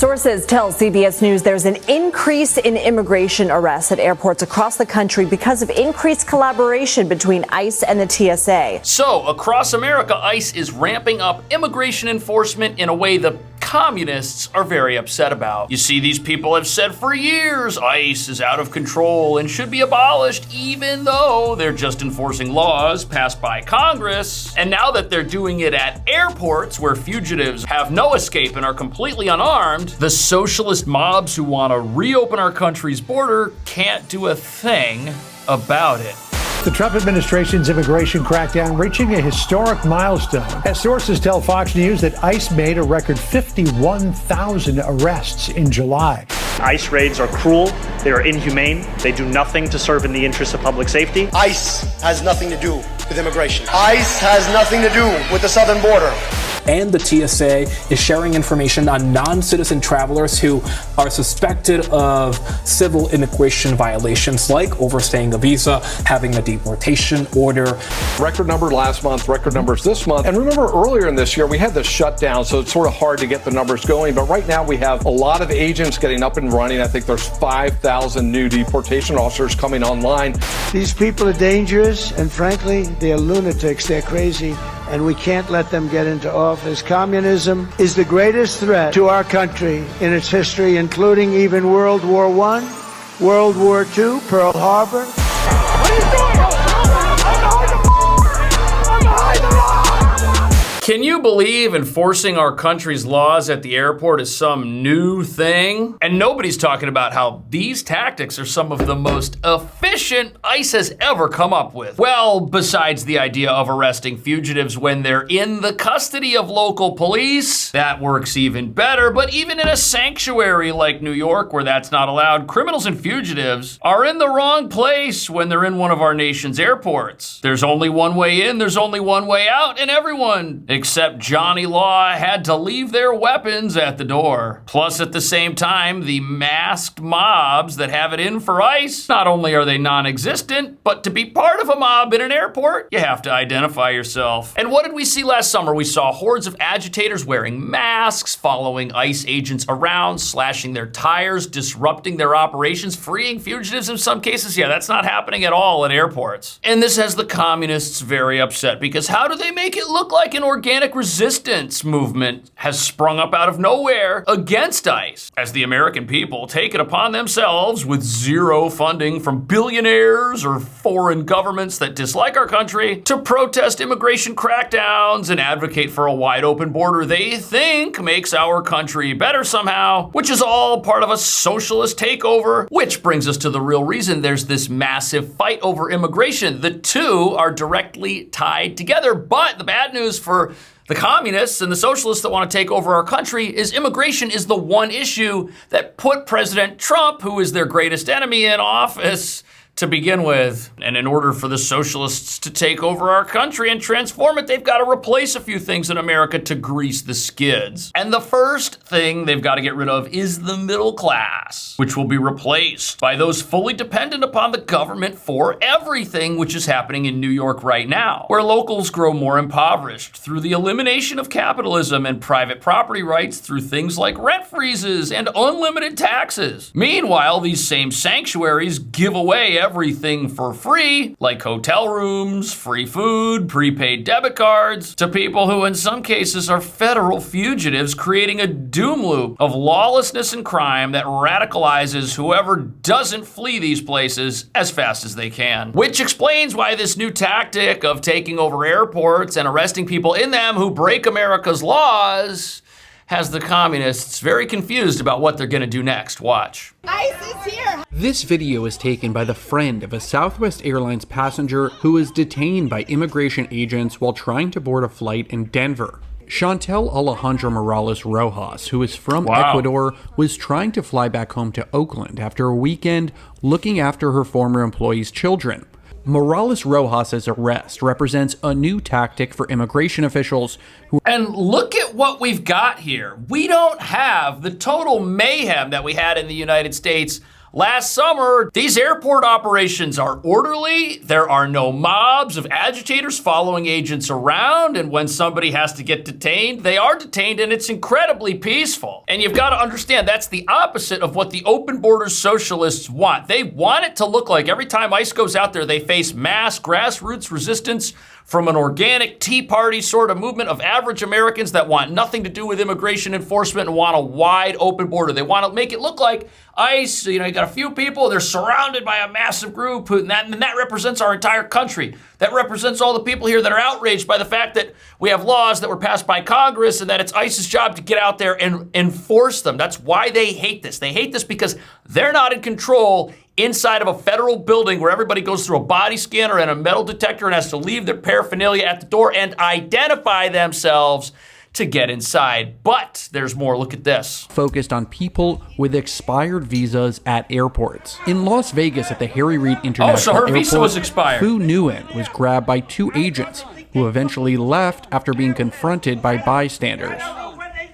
Sources tell CBS News there's an increase in immigration arrests at airports across the country because of increased collaboration between ICE and the TSA. So, across America, ICE is ramping up immigration enforcement in a way the communists are very upset about. You see, these people have said for years ICE is out of control and should be abolished, even though they're just enforcing laws passed by Congress. And now that they're doing it at airports where fugitives have no escape and are completely unarmed, the socialist mobs who want to reopen our country's border can't do a thing about it. The Trump administration's immigration crackdown reaching a historic milestone, as sources tell Fox News that ICE made a record 51,000 arrests in July. ICE raids are cruel, they are inhumane, they do nothing to serve in the interests of public safety. ICE has nothing to do with immigration. ICE has nothing to do with the southern border. And the TSA is sharing information on non-citizen travelers who are suspected of civil immigration violations like overstaying a visa, having a deportation order. Record number last month, record numbers this month. And remember earlier in this year, we had the shutdown, so it's sort of hard to get the numbers going. But right now we have a lot of agents getting up and running. I think there's 5,000 new deportation officers coming online. These people are dangerous, and frankly, they're lunatics, they're crazy, and we can't let them get into office. Communism is the greatest threat to our country in its history, including even World War I, World War II, Pearl Harbor. What are you doing? Can you believe enforcing our country's laws at the airport is some new thing? And nobody's talking about how these tactics are some of the most efficient ICE has ever come up with. Well, besides the idea of arresting fugitives when they're in the custody of local police, that works even better. But even in a sanctuary like New York, where that's not allowed, criminals and fugitives are in the wrong place when they're in one of our nation's airports. There's only one way in, there's only one way out, and everyone except Johnny Law had to leave their weapons at the door. Plus, at the same time, the masked mobs that have it in for ICE, not only are they non-existent, but to be part of a mob in an airport, you have to identify yourself. And what did we see last summer? We saw hordes of agitators wearing masks, following ICE agents around, slashing their tires, disrupting their operations, freeing fugitives in some cases. Yeah, that's not happening at all at airports. And this has the communists very upset, because how do they make it look like an organic resistance movement has sprung up out of nowhere against ICE, as the American people take it upon themselves, with zero funding from billionaires or foreign governments that dislike our country, to protest immigration crackdowns and advocate for a wide open border they think makes our country better somehow, which is all part of a socialist takeover. Which brings us to the real reason there's this massive fight over immigration. The two are directly tied together, but the bad news for the communists and the socialists that want to take over our country is immigration is the one issue that put President Trump, who is their greatest enemy, in office to begin with. And in order for the socialists to take over our country and transform it, they've got to replace a few things in America to grease the skids. And the first thing they've got to get rid of is the middle class, which will be replaced by those fully dependent upon the government for everything, which is happening in New York right now, where locals grow more impoverished through the elimination of capitalism and private property rights through things like rent freezes and unlimited taxes. Meanwhile, these same sanctuaries give away everything for free, like hotel rooms, free food, prepaid debit cards, to people who in some cases are federal fugitives, creating a doom loop of lawlessness and crime that radicalizes whoever doesn't flee these places as fast as they can. Which explains why this new tactic of taking over airports and arresting people in them who break America's laws has the communists very confused about what they're gonna do next. Watch. ICE is here! This video is taken by the friend of a Southwest Airlines passenger who was detained by immigration agents while trying to board a flight in Denver. Chantel Alejandra Morales Rojas, who is from Ecuador, was trying to fly back home to Oakland after a weekend looking after her former employees' children. Morales Rojas' arrest represents a new tactic for immigration officials who— And look at what we've got here. We don't have the total mayhem that we had in the United States last summer, these airport operations are orderly. There are no mobs of agitators following agents around. And when somebody has to get detained, they are detained, and it's incredibly peaceful. And you've got to understand that's the opposite of what the open borders socialists want. They want it to look like every time ICE goes out there, they face mass grassroots resistance from an organic Tea Party sort of movement of average Americans that want nothing to do with immigration enforcement and want a wide open border. They want to make it look like ICE, you got a few people, they're surrounded by a massive group, and that represents our entire country. That represents all the people here that are outraged by the fact that we have laws that were passed by Congress and that it's ICE's job to get out there and enforce them. That's why they hate this. They hate this because they're not in control inside of a federal building where everybody goes through a body scanner and a metal detector and has to leave their paraphernalia at the door and identify themselves to get inside. But there's more. Look at this. Focused on people with expired visas at airports. In Las Vegas at the Harry Reid International her Airport, visa was expired. Fu Nguyen was grabbed by 2 agents who eventually left after being confronted by bystanders.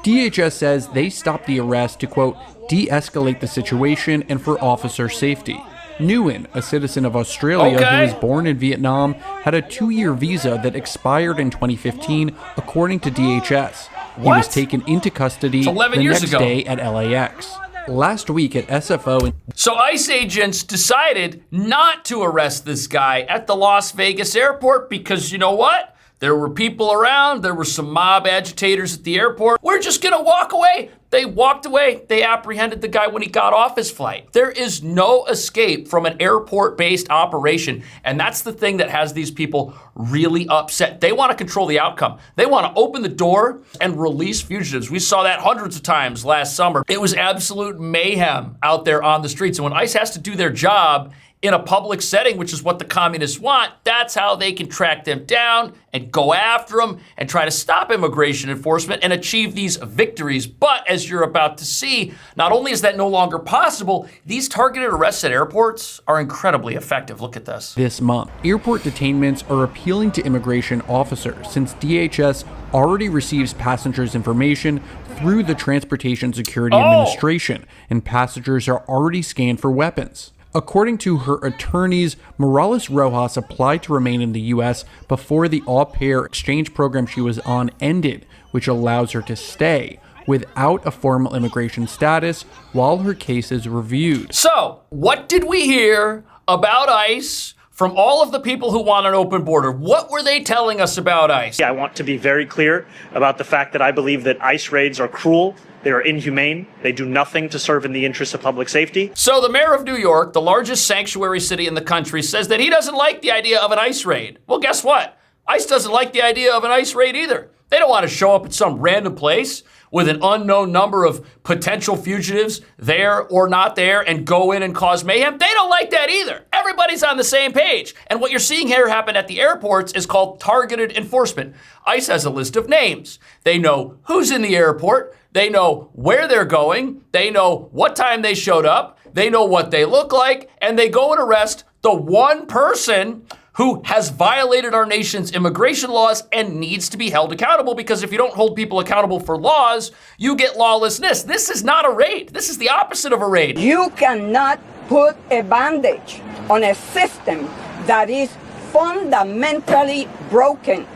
DHS says they stopped the arrest to, quote, de-escalate the situation and for officer safety. Nguyen, a citizen of Australia who was born in Vietnam, had a 2-year visa that expired in 2015, according to DHS. He was taken into custody the next day at LAX. Last week at SFO. So ICE agents decided not to arrest this guy at the Las Vegas airport because you know what? There were people around. There were some mob agitators at the airport. We're just going to walk away. They walked away. They apprehended the guy when he got off his flight. There is no escape from an airport-based operation. And that's the thing that has these people really upset. They want to control the outcome. They want to open the door and release fugitives. We saw that hundreds of times last summer. It was absolute mayhem out there on the streets. And when ICE has to do their job in a public setting, which is what the communists want, that's how they can track them down and go after them and try to stop immigration enforcement and achieve these victories. But as you're about to see, not only is that no longer possible, these targeted arrests at airports are incredibly effective. Look at this. This month, airport detainments are appealing to immigration officers since DHS already receives passengers' information through the Transportation Security Administration, and passengers are already scanned for weapons. According to her attorneys, Morales Rojas applied to remain in the U.S. before the au pair exchange program she was on ended, which allows her to stay without a formal immigration status while her case is reviewed. So, what did we hear about ICE from all of the people who want an open border? What were they telling us about ICE? I want to be very clear about the fact that I believe that ICE raids are cruel. They are inhumane. They do nothing to serve in the interests of public safety. So the mayor of New York, the largest sanctuary city in the country, says that he doesn't like the idea of an ICE raid. Well, guess what? ICE doesn't like the idea of an ICE raid either. They don't want to show up at some random place with an unknown number of potential fugitives there or not there and go in and cause mayhem. They don't like that either. Everybody's on the same page. And what you're seeing here happen at the airports is called targeted enforcement. ICE has a list of names. They know who's in the airport. They know where they're going. They know what time they showed up. They know what they look like. And they go and arrest the one person who has violated our nation's immigration laws and needs to be held accountable, because if you don't hold people accountable for laws, you get lawlessness. This is not a raid. This is the opposite of a raid. You cannot put a bandage on a system that is fundamentally broken.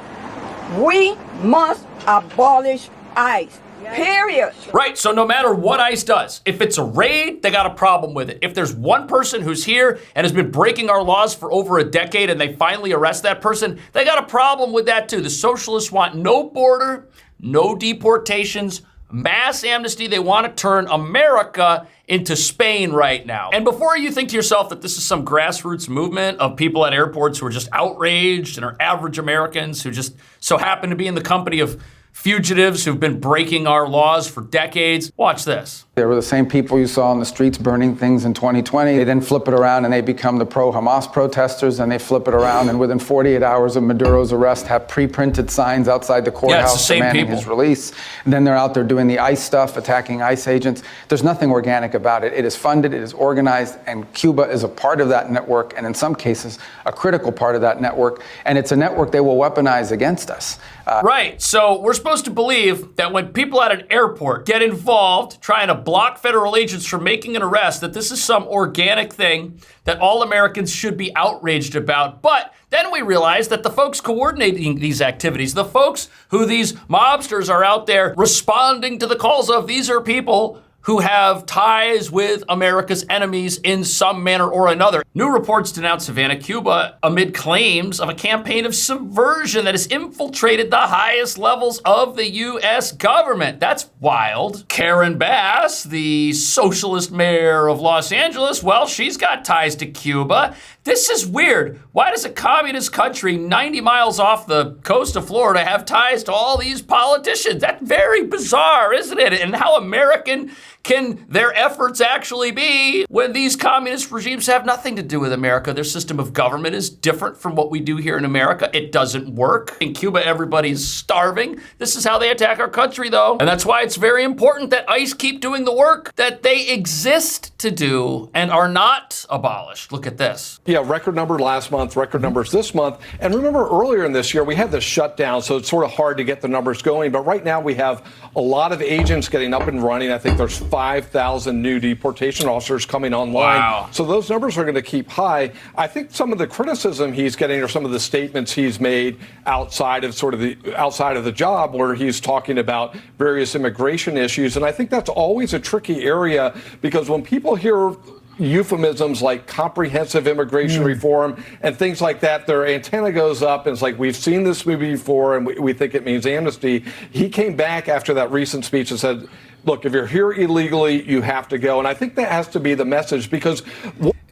We must abolish ICE. Period. Right, so no matter what ICE does, if it's a raid, they got a problem with it. If there's one person who's here and has been breaking our laws for over a decade and they finally arrest that person, they got a problem with that too. The socialists want no border, no deportations, mass amnesty. They want to turn America into Spain right now. And before you think to yourself that this is some grassroots movement of people at airports who are just outraged and are average Americans who just so happen to be in the company of fugitives who've been breaking our laws for decades. Watch this. They were the same people you saw on the streets burning things in 2020. They then flip it around and they become the pro-Hamas protesters, and they flip it around and within 48 hours of Maduro's arrest have pre-printed signs outside the courthouse demanding his release. And then they're out there doing the ICE stuff, attacking ICE agents. There's nothing organic about it. It is funded, it is organized, and Cuba is a part of that network, and in some cases, a critical part of that network. And it's a network they will weaponize against us. Right, so we're supposed to believe that when people at an airport get involved trying to block federal agents from making an arrest, that this is some organic thing that all Americans should be outraged about. But then we realize that the folks coordinating these activities, the folks who these mobsters are out there responding to the calls of, these are people who have ties with America's enemies in some manner or another. New reports denounce Havana, Cuba, amid claims of a campaign of subversion that has infiltrated the highest levels of the U.S. government. That's wild. Karen Bass, the socialist mayor of Los Angeles, well, she's got ties to Cuba. This is weird. Why does a communist country 90 miles off the coast of Florida have ties to all these politicians? That's very bizarre, isn't it? And how American can their efforts actually be when these communist regimes have nothing to do with America? Their system of government is different from what we do here in America. It doesn't work. In Cuba, everybody's starving. This is how they attack our country, though. And that's why it's very important that ICE keep doing the work that they exist to do and are not abolished. Look at this. Yeah, record number last month, record numbers this month. And remember earlier in this year, we had this shutdown, so it's sort of hard to get the numbers going. But right now we have a lot of agents getting up and running. I think there's 5,000 new deportation officers coming online. Wow. So those numbers are going to keep high. I think some of the criticism he's getting, or some of the statements he's made outside of the job, where he's talking about various immigration issues. And I think that's always a tricky area, because when people hear euphemisms like comprehensive immigration reform and things like that, their antenna goes up, and it's like, we've seen this movie before, and we think it means amnesty. He came back after that recent speech and said, look, if you're here illegally, you have to go. And I think that has to be the message, because...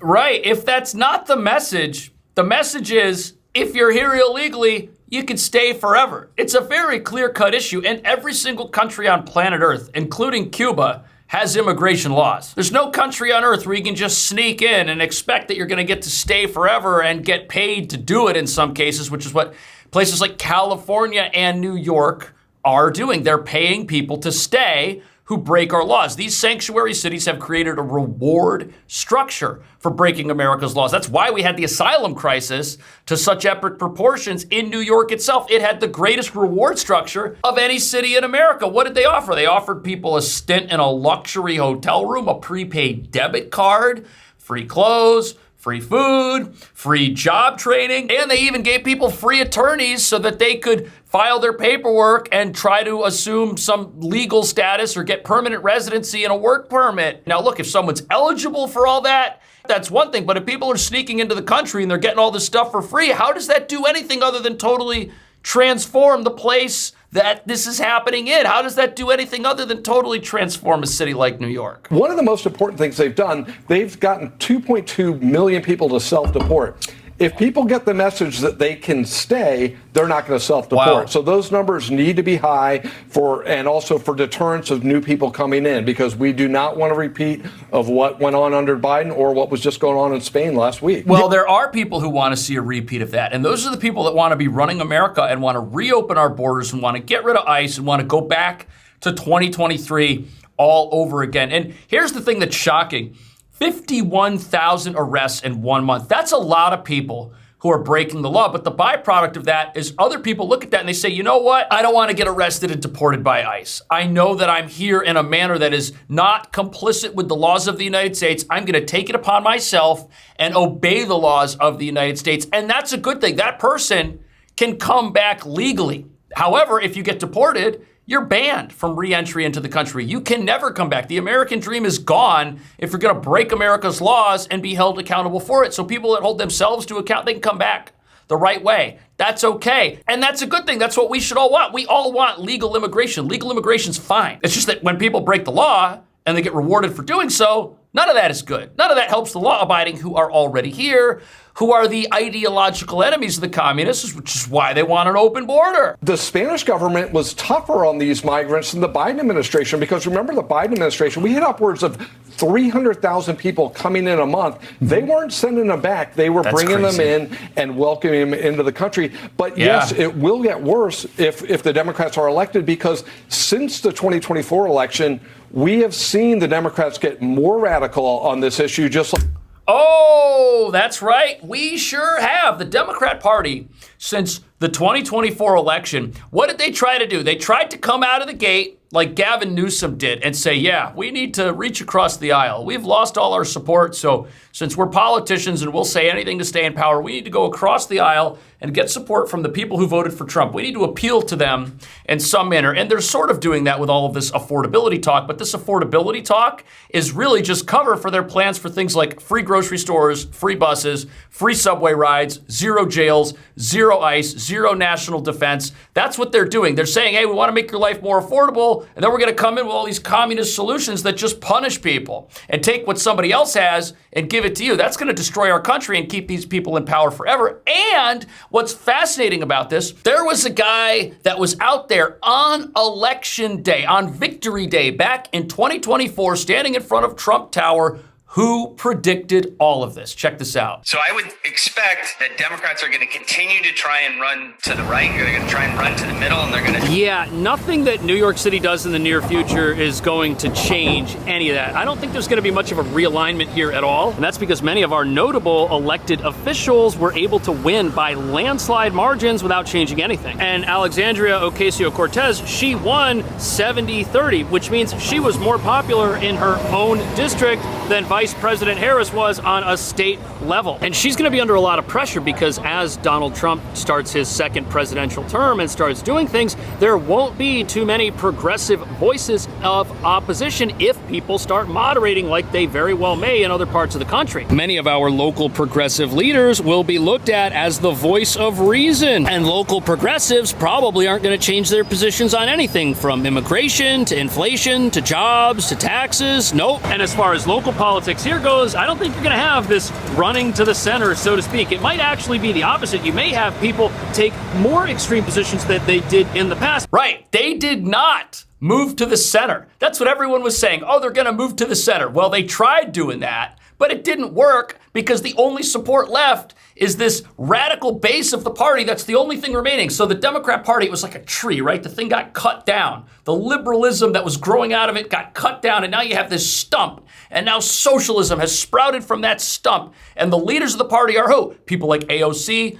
Right. If that's not the message is, if you're here illegally, you can stay forever. It's a very clear-cut issue, and every single country on planet Earth, including Cuba, has immigration laws. There's no country on earth where you can just sneak in and expect that you're gonna get to stay forever and get paid to do it in some cases, which is what places like California and New York are doing. They're paying people to stay who break our laws. These sanctuary cities have created a reward structure for breaking America's laws. That's why we had the asylum crisis to such epic proportions in New York itself. It had the greatest reward structure of any city in America. What did they offer? They offered people a stint in a luxury hotel room, a prepaid debit card, free clothes, free food, free job training, and they even gave people free attorneys so that they could file their paperwork and try to assume some legal status or get permanent residency and a work permit. Now look, if someone's eligible for all that, that's one thing, but if people are sneaking into the country and they're getting all this stuff for free, how does that do anything other than totally transform the place that this is happening in? How does that do anything other than totally transform a city like New York? One of the most important things they've done, they've gotten 2.2 million people to self-deport. If people get the message that they can stay, they're not going to self-deport. Wow. So those numbers need to be high and also for deterrence of new people coming in, because we do not want a repeat of what went on under Biden or what was just going on in Spain last week. Well, there are people who want to see a repeat of that. And those are the people that want to be running America and want to reopen our borders and want to get rid of ICE and want to go back to 2023 all over again. And here's the thing that's shocking. 51,000 arrests in 1 month. That's a lot of people who are breaking the law. But the byproduct of that is other people look at that and they say, you know what? I don't want to get arrested and deported by ICE. I know that I'm here in a manner that is not complicit with the laws of the United States. I'm going to take it upon myself and obey the laws of the United States. And that's a good thing. That person can come back legally. However, if you get deported, you're banned from re-entry into the country. You can never come back. The American dream is gone if you're gonna break America's laws and be held accountable for it. So people that hold themselves to account, they can come back the right way. That's okay. And that's a good thing. That's what we should all want. We all want legal immigration. Legal immigration's fine. It's just that when people break the law and they get rewarded for doing so, none of that is good. None of that helps the law-abiding who are already here, who are the ideological enemies of the communists, which is why they want an open border. The Spanish government was tougher on these migrants than the Biden administration, because remember the Biden administration, we had upwards of 300,000 people coming in a month. They weren't sending them back. They were bringing them in and welcoming them into the country. But yes, it will get worse if the Democrats are elected, because since the 2024 election, we have seen the Democrats get more radical on this issue, just like... Oh, that's right. We sure have. The Democrat Party, since the 2024 election, what did they try to do? They tried to come out of the gate like Gavin Newsom did and say, yeah, we need to reach across the aisle. We've lost all our support, so since we're politicians and we'll say anything to stay in power, we need to go across the aisle and get support from the people who voted for Trump. We need to appeal to them in some manner. And they're sort of doing that with all of this affordability talk, but this affordability talk is really just cover for their plans for things like free grocery stores, free buses, free subway rides, zero jails, zero ICE, zero national defense. That's what they're doing. They're saying, hey, we want to make your life more affordable, and then we're going to come in with all these communist solutions that just punish people and take what somebody else has and give it to you. That's going to destroy our country and keep these people in power forever. And what's fascinating about this, there was a guy that was out there on election day, on victory day, back in 2024, standing in front of Trump Tower, who predicted all of this. Check this out. So I would expect that Democrats are going to continue to try and run to the right. They're going to try and run to the middle, and they're going to... Yeah, nothing that New York City does in the near future is going to change any of that. I don't think there's going to be much of a realignment here at all. And that's because many of our notable elected officials were able to win by landslide margins without changing anything. And Alexandria Ocasio-Cortez, she won 70-30, which means she was more popular in her own district than Vice President Harris was on a state level. And she's going to be under a lot of pressure because as Donald Trump starts his second presidential term and starts doing things, there won't be too many progressive voices of opposition if people start moderating like they very well may in other parts of the country. Many of our local progressive leaders will be looked at as the voice of reason, and local progressives probably aren't going to change their positions on anything from immigration to inflation to jobs to taxes. Nope. And as far as local politics here goes, I don't think you're going to have this running to the center, so to speak. It might actually be the opposite. You may have people take more extreme positions than they did in the past. Right. They did not move to the center. That's what everyone was saying. Oh, they're going to move to the center. Well, they tried doing that, but it didn't work because the only support left is this radical base of the party. That's the only thing remaining. So the Democrat Party, it was like a tree, right? The thing got cut down. The liberalism that was growing out of it got cut down, and now you have this stump. And now socialism has sprouted from that stump. And the leaders of the party are who? People like AOC,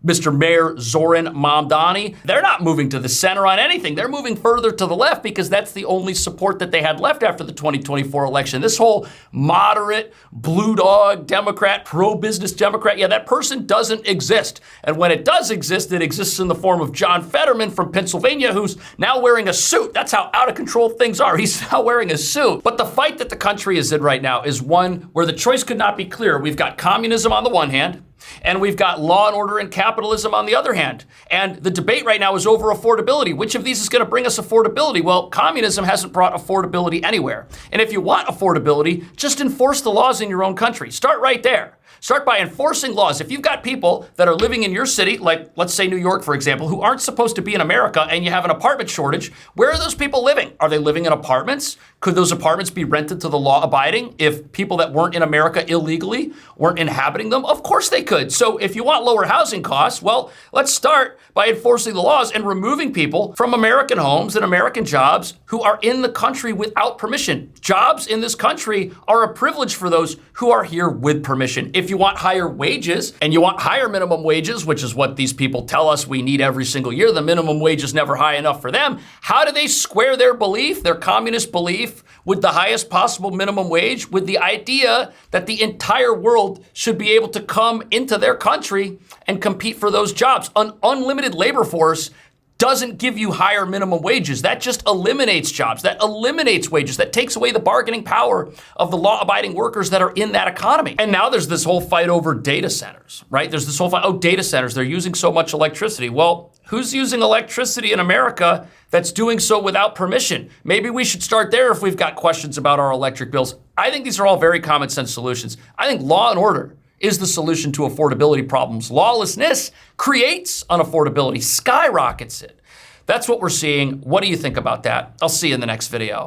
Mr. Mayor Zoran Mamdani. They're not moving to the center on anything. They're moving further to the left because that's the only support that they had left after the 2024 election. This whole moderate, blue dog Democrat, pro-business Democrat, yeah, that person doesn't exist. And when it does exist, it exists in the form of John Fetterman from Pennsylvania, who's now wearing a suit. That's how out of control things are. He's now wearing a suit. But the fight that the country is in right now is one where the choice could not be clearer. We've got communism on the one hand, and we've got law and order and capitalism on the other hand. And the debate right now is over affordability. Which of these is going to bring us affordability? Well, communism hasn't brought affordability anywhere. And if you want affordability, just enforce the laws in your own country. Start right there. Start by enforcing laws. If you've got people that are living in your city, like let's say New York, for example, who aren't supposed to be in America, and you have an apartment shortage, where are those people living? Are they living in apartments? Could those apartments be rented to the law-abiding if people that weren't in America illegally weren't inhabiting them? Of course they could. So if you want lower housing costs, well, let's start by enforcing the laws and removing people from American homes and American jobs who are in the country without permission. Jobs in this country are a privilege for those who are here with permission. If you want higher wages and you want higher minimum wages, which is what these people tell us we need every single year, the minimum wage is never high enough for them. How do they square their belief, their communist belief, with the highest possible minimum wage, with the idea that the entire world should be able to come into their country and compete for those jobs? An unlimited labor force doesn't give you higher minimum wages. That just eliminates jobs. That eliminates wages. That takes away the bargaining power of the law-abiding workers that are in that economy. And now there's this whole fight over data centers, right? There's this whole fight, oh, data centers, they're using so much electricity. Well, who's using electricity in America that's doing so without permission? Maybe we should start there if we've got questions about our electric bills. I think these are all very common sense solutions. I think law and order is the solution to affordability problems. Lawlessness creates unaffordability, skyrockets it. That's what we're seeing. What do you think about that? I'll see you in the next video.